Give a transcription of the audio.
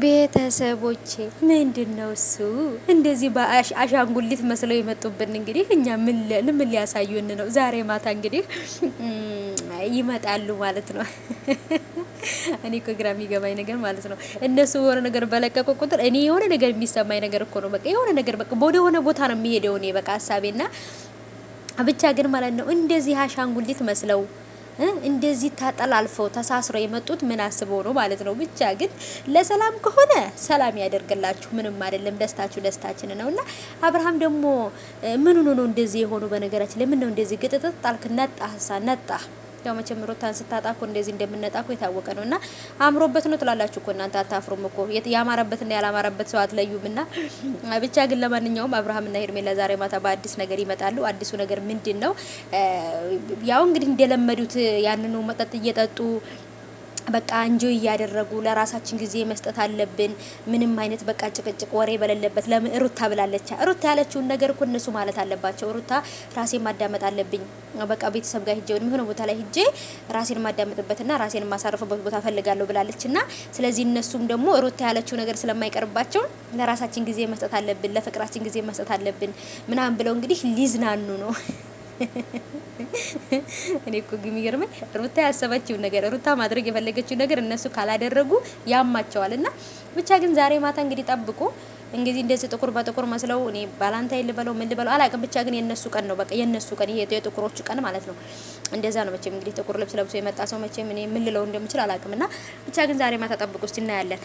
ቤተሰቦቼ ምንድነው እሱ እንደዚህ በአሻንጉሊት መስለው የመጡብን? እንግዲህ እኛ ምን ሊያሳዩን ነው? ዛሬ ማታ እንግዲህ ይመጣሉ ማለት ነው። እኔ እኮ ግራ የሚገባኝ ነገር ማለት ነው እነሱ የሆነ ነገር በለቀቁ ቁጥር እኔ የሆነ ነገር የሚሰማኝ ነገር እኮ ነው። በቃ የሆነ ነገር በቃ ወደ ሆነ ቦታ ነው የሚሄደው እኔ በቃ ሀሳቤና ብቻ ግን ማለት ነው እንደዚህ አሻንጉሊት መስለው እንደዚህ ተጠላልፈው ተሳስረው የመጡት ምን አስበው ነው ማለት ነው። ብቻ ግን ለሰላም ከሆነ ሰላም ያደርግላችሁ፣ ምንም አይደለም። ደስታችሁ ደስታችን ነውና አብርሃም ደግሞ ምን ሆኖ ነው እንደዚህ የሆኑ? በነገራችን ለምን ነው እንደዚህ ግጥጥጥ ጣልክ? ነጣ ያው መቼም ሩታን ስታጣ እኮ እንደዚህ እንደምንነጣ እኮ የታወቀ ነውና አምሮበት ነው ትላላችሁ እኮ እናንተ አታፍሩም እኮ ያማረበትና ያላማረበት ሰው አትለዩምና ብቻ ግን ለማንኛውም አብርሃምና ሄርሜላ ዛሬ ማታ በአዲስ ነገር ይመጣሉ። አዲሱ ነገር ምንድነው? ያው እንግዲህ እንደለመዱት ያንኑ መጠጥ እየጠጡ በቃ እንጆይ እያደረጉ ለራሳችን ጊዜ መስጠት አለብን። ምንም አይነት በቃ ጭቅጭቅ ወሬ በሌለበት። ለምን ሩታ ብላለች። ሩታ ያለችውን ነገር እኮ እነሱ ማለት አለባቸው። ሩታ ራሴን ማዳመጥ አለብኝ። በቃ ቤተሰብ ጋር ሄጄ የሆነ ቦታ ላይ ሄጄ ራሴን ማዳመጥበትና ራሴን ማሳረፍበት ቦታ ፈልጋለሁ ብላለችና ስለዚህ እነሱም ደግሞ ሩታ ያለችው ነገር ስለማይቀርባቸው ለራሳችን ጊዜ መስጠት አለብን፣ ለፍቅራችን ጊዜ መስጠት አለብን ምናምን ብለው እንግዲህ ሊዝናኑ ነው። እኔ እኮ ግን የሚገርመኝ ሩታ ያሰበችው ነገር ሩታ ማድረግ የፈለገችው ነገር እነሱ ካላደረጉ ያማቸዋልና ብቻ ግን ዛሬ ማታ እንግዲህ ጠብቁ። እንግዲህ እንደዚህ ጥቁር በጥቁር መስለው እኔ ባላንታይ ልበለው ምን ልበለው አላውቅም። ብቻ ግን የነሱ ቀን ነው፣ በቃ የነሱ ቀን፣ ይሄ የጥቁሮቹ ቀን ማለት ነው። እንደዛ ነው መቼም እንግዲህ ጥቁር ልብስ ለብሶ የመጣ ሰው መቼም እኔ ምን ልለው እንደምችል አላውቅምና ብቻ ግን ዛሬ ማታ ጠብቁ እስቲ እናያለን።